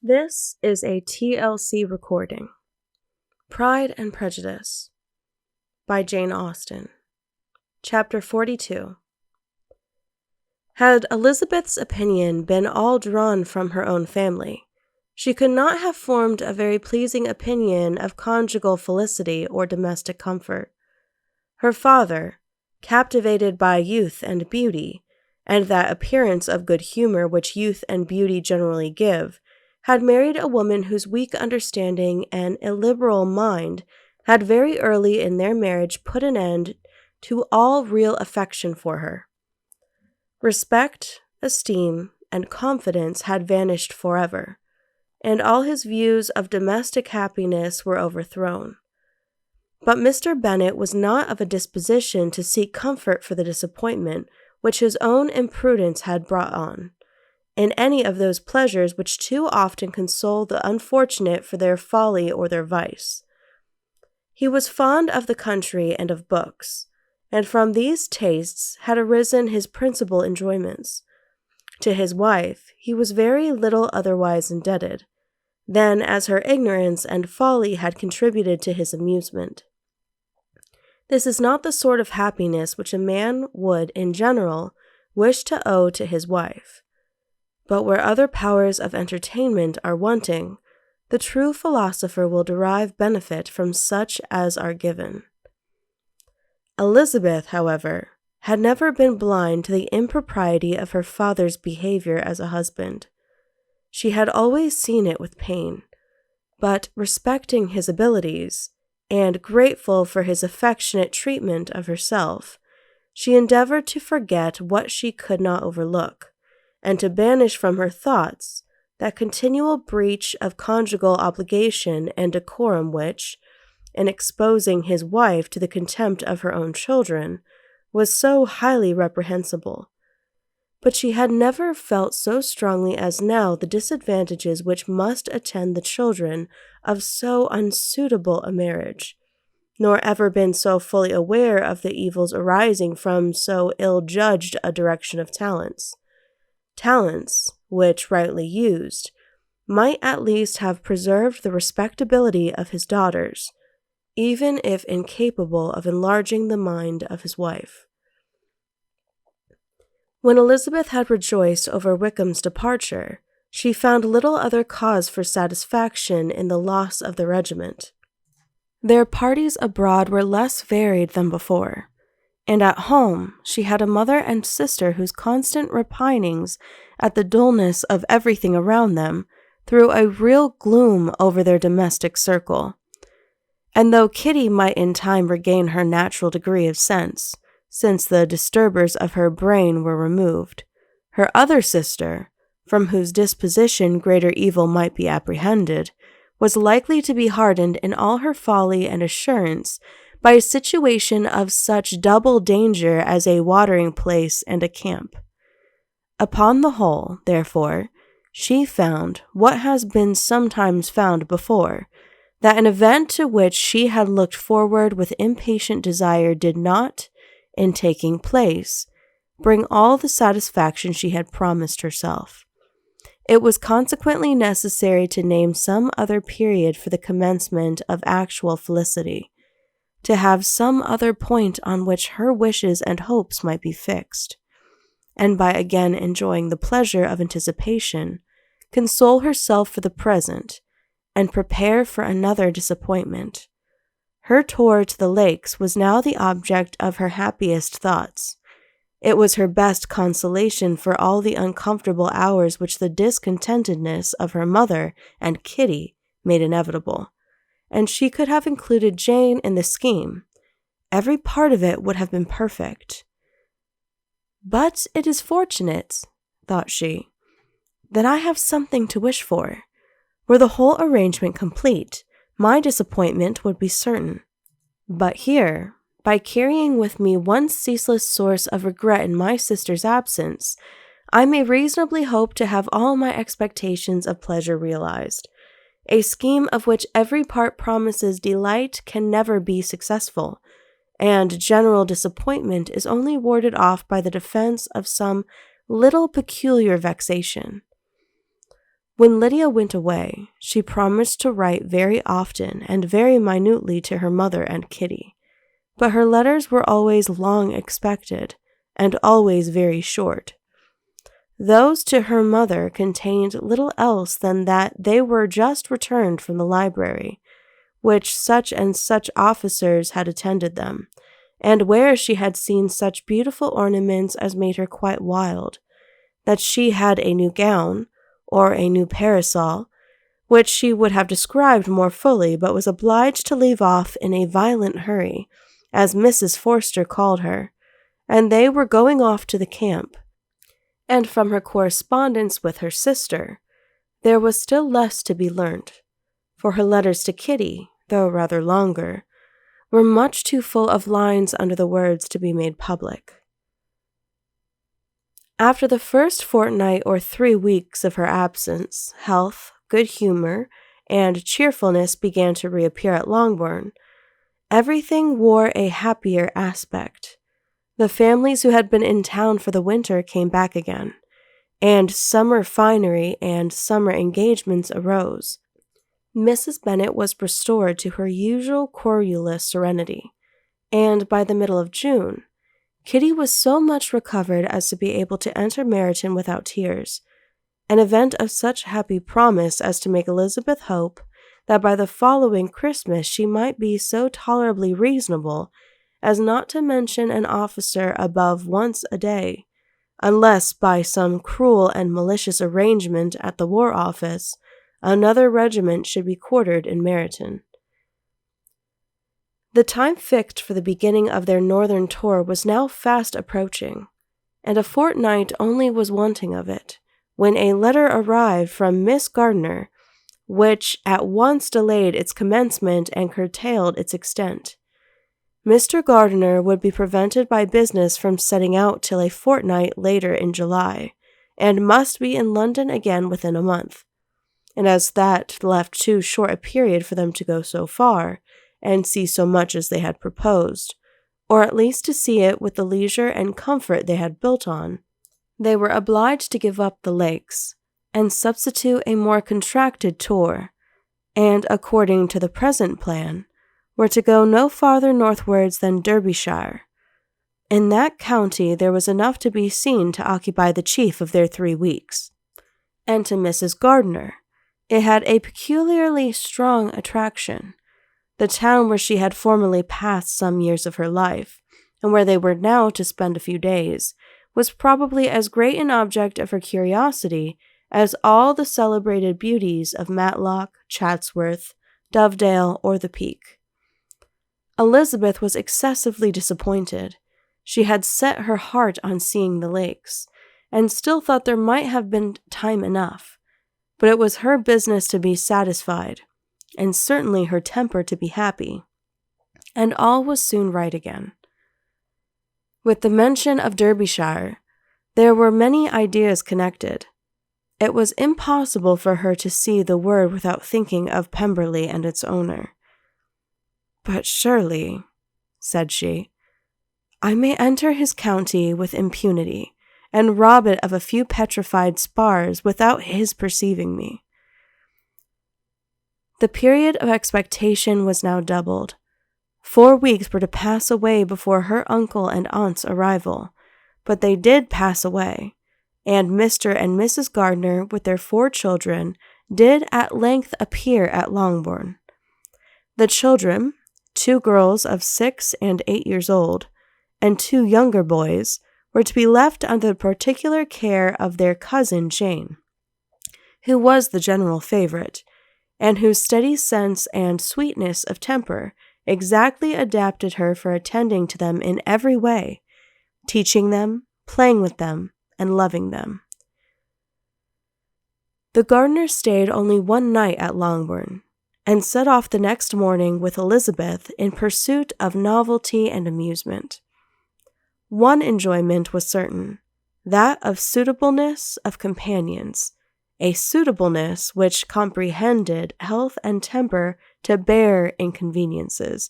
This is a TLC recording. Pride and Prejudice by Jane Austen. Chapter 42. Had Elizabeth's opinion been all drawn from her own family, she could not have formed a very pleasing opinion of conjugal felicity or domestic comfort. Her father, captivated by youth and beauty, and that appearance of good humor which youth and beauty generally give, had married a woman whose weak understanding and illiberal mind had very early in their marriage put an end to all real affection for her. Respect, esteem, and confidence had vanished forever, and all his views of domestic happiness were overthrown. But Mr. Bennet was not of a disposition to seek comfort for the disappointment which his own imprudence had brought on, in any of those pleasures which too often console the unfortunate for their folly or their vice. He was fond of the country and of books, and from these tastes had arisen his principal enjoyments. To his wife he was very little otherwise indebted, than as her ignorance and folly had contributed to his amusement. This is not the sort of happiness which a man would, in general, wish to owe to his wife. But where other powers of entertainment are wanting, the true philosopher will derive benefit from such as are given. Elizabeth, however, had never been blind to the impropriety of her father's behavior as a husband. She had always seen it with pain, but respecting his abilities, and grateful for his affectionate treatment of herself, she endeavored to forget what she could not overlook, and to banish from her thoughts that continual breach of conjugal obligation and decorum which, in exposing his wife to the contempt of her own children, was so highly reprehensible. But she had never felt so strongly as now the disadvantages which must attend the children of so unsuitable a marriage, nor ever been so fully aware of the evils arising from so ill-judged a direction of talents. Talents, which, rightly used, might at least have preserved the respectability of his daughters, even if incapable of enlarging the mind of his wife. When Elizabeth had rejoiced over Wickham's departure, she found little other cause for satisfaction in the loss of the regiment. Their parties abroad were less varied than before, and at home she had a mother and sister whose constant repinings at the dullness of everything around them threw a real gloom over their domestic circle. And though Kitty might in time regain her natural degree of sense, since the disturbers of her brain were removed, her other sister, from whose disposition greater evil might be apprehended, was likely to be hardened in all her folly and assurance by a situation of such double danger as a watering-place and a camp. Upon the whole, therefore, she found what has been sometimes found before, that an event to which she had looked forward with impatient desire did not, in taking place, bring all the satisfaction she had promised herself. It was consequently necessary to name some other period for the commencement of actual felicity, to have some other point on which her wishes and hopes might be fixed, and by again enjoying the pleasure of anticipation, console herself for the present, and prepare for another disappointment. Her tour to the lakes was now the object of her happiest thoughts. It was her best consolation for all the uncomfortable hours which the discontentedness of her mother and Kitty made inevitable, and she could have included Jane in the scheme. Every part of it would have been perfect. But it is fortunate, thought she, that I have something to wish for. Were the whole arrangement complete, my disappointment would be certain. But here, by carrying with me one ceaseless source of regret in my sister's absence, I may reasonably hope to have all my expectations of pleasure realized. A scheme of which every part promises delight can never be successful, and general disappointment is only warded off by the defense of some little peculiar vexation. When Lydia went away, she promised to write very often and very minutely to her mother and Kitty, but her letters were always long expected, and always very short. Those to her mother contained little else than that they were just returned from the library, which such and such officers had attended them, and where she had seen such beautiful ornaments as made her quite wild, that she had a new gown, or a new parasol, which she would have described more fully, but was obliged to leave off in a violent hurry, as Mrs. Forster called her, and they were going off to the camp. And from her correspondence with her sister, there was still less to be learnt, for her letters to Kitty, though rather longer, were much too full of lines under the words to be made public. After the first fortnight or 3 weeks of her absence, health, good humour, and cheerfulness began to reappear at Longbourn. Everything wore a happier aspect. The families who had been in town for the winter came back again, and summer finery and summer engagements arose. Mrs. Bennet was restored to her usual querulous serenity, and by the middle of June, Kitty was so much recovered as to be able to enter Meryton without tears, an event of such happy promise as to make Elizabeth hope that by the following Christmas she might be so tolerably reasonable as not to mention an officer above once a day, unless by some cruel and malicious arrangement at the War Office another regiment should be quartered in Meryton. The time fixed for the beginning of their northern tour was now fast approaching, and a fortnight only was wanting of it, when a letter arrived from Miss Gardiner, which at once delayed its commencement and curtailed its extent. Mr. Gardiner would be prevented by business from setting out till a fortnight later in July, and must be in London again within a month, and as that left too short a period for them to go so far, and see so much as they had proposed, or at least to see it with the leisure and comfort they had built on, they were obliged to give up the lakes, and substitute a more contracted tour, and, according to the present plan, were to go no farther northwards than Derbyshire. In that county there was enough to be seen to occupy the chief of their 3 weeks, and to Mrs. Gardiner it had a peculiarly strong attraction. The town where she had formerly passed some years of her life, and where they were now to spend a few days, was probably as great an object of her curiosity as all the celebrated beauties of Matlock, Chatsworth, Dovedale, or the Peak. Elizabeth was excessively disappointed. She had set her heart on seeing the lakes, and still thought there might have been time enough, but it was her business to be satisfied, and certainly her temper to be happy, and all was soon right again. With the mention of Derbyshire, there were many ideas connected. It was impossible for her to see the word without thinking of Pemberley and its owner. "But surely," said she, "I may enter his county with impunity, and rob it of a few petrified spars without his perceiving me." The period of expectation was now doubled. 4 weeks were to pass away before her uncle and aunt's arrival, but they did pass away, and Mr. and Mrs. Gardiner, with their 4 children, did at length appear at Longbourn. The children, 2 girls of 6 and 8 years old, and 2 younger boys, were to be left under the particular care of their cousin Jane, who was the general favourite, and whose steady sense and sweetness of temper exactly adapted her for attending to them in every way, teaching them, playing with them, and loving them. The Gardiners stayed only 1 night at Longbourn, and set off the next morning with Elizabeth in pursuit of novelty and amusement. One enjoyment was certain, that of suitableness of companions, a suitableness which comprehended health and temper to bear inconveniences,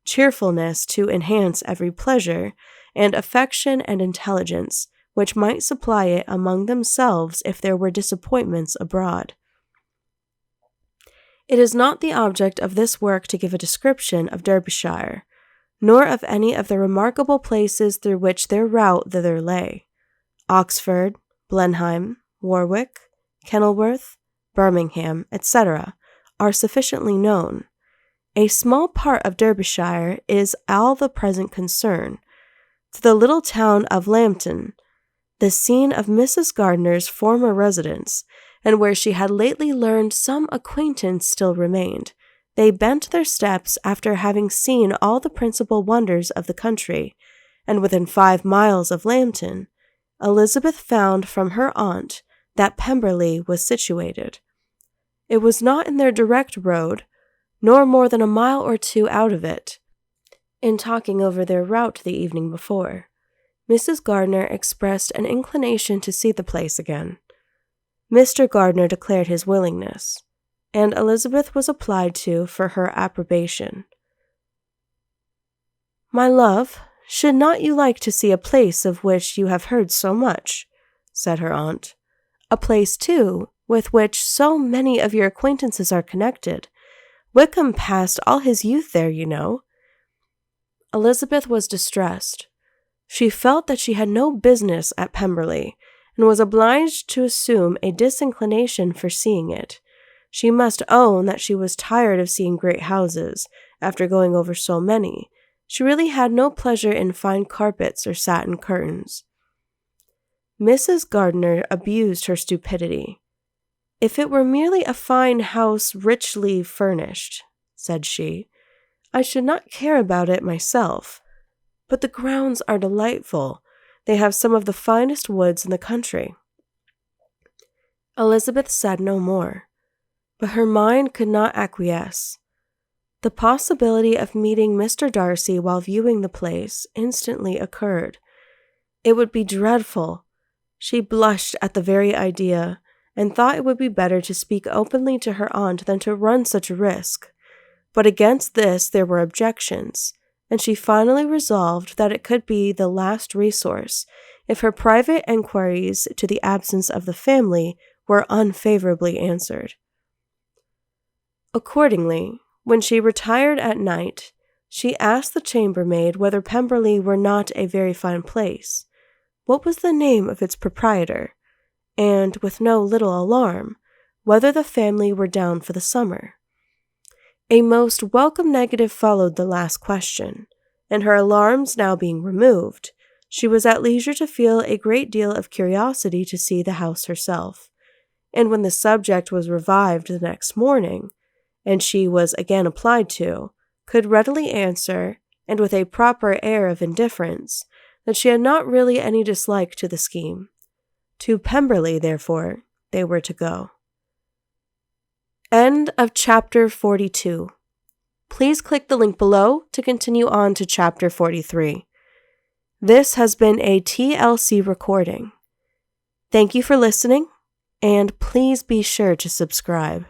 cheerfulness to enhance every pleasure, and affection and intelligence which might supply it among themselves if there were disappointments abroad. It is not the object of this work to give a description of Derbyshire, nor of any of the remarkable places through which their route thither lay. Oxford, Blenheim, Warwick, Kenilworth, Birmingham, etc., are sufficiently known. A small part of Derbyshire is all the present concern. To the little town of Lambton, the scene of Mrs. Gardiner's former residence, and where she had lately learned some acquaintance still remained, they bent their steps after having seen all the principal wonders of the country, and within 5 miles of Lambton, Elizabeth found from her aunt that Pemberley was situated. It was not in their direct road, nor more than a mile or 2 out of it. In talking over their route the evening before, Mrs. Gardiner expressed an inclination to see the place again. Mr. Gardiner declared his willingness, and Elizabeth was applied to for her approbation. "My love, should not you like to see a place of which you have heard so much?" said her aunt. "A place, too, with which so many of your acquaintances are connected. Wickham passed all his youth there, you know." Elizabeth was distressed. She felt that she had no business at Pemberley, and was obliged to assume a disinclination for seeing it. She must own that she was tired of seeing great houses, after going over so many. She really had no pleasure in fine carpets or satin curtains. Mrs. Gardiner abused her stupidity. "If it were merely a fine house richly furnished," said she, "I should not care about it myself. But the grounds are delightful. They have some of the finest woods in the country." Elizabeth said no more, but her mind could not acquiesce. The possibility of meeting Mr. Darcy while viewing the place instantly occurred. It would be dreadful. She blushed at the very idea, and thought it would be better to speak openly to her aunt than to run such a risk. But against this there were objections, and she finally resolved that it could be the last resource if her private enquiries to the absence of the family were unfavorably answered. Accordingly, when she retired at night, she asked the chambermaid whether Pemberley were not a very fine place, what was the name of its proprietor, and, with no little alarm, whether the family were down for the summer. A most welcome negative followed the last question, and her alarms now being removed, she was at leisure to feel a great deal of curiosity to see the house herself, and when the subject was revived the next morning, and she was again applied to, could readily answer, and with a proper air of indifference, that she had not really any dislike to the scheme. To Pemberley, therefore, they were to go. End of chapter 42. Please click the link below to continue on to chapter 43. This has been a TLC recording. Thank you for listening, and please be sure to subscribe.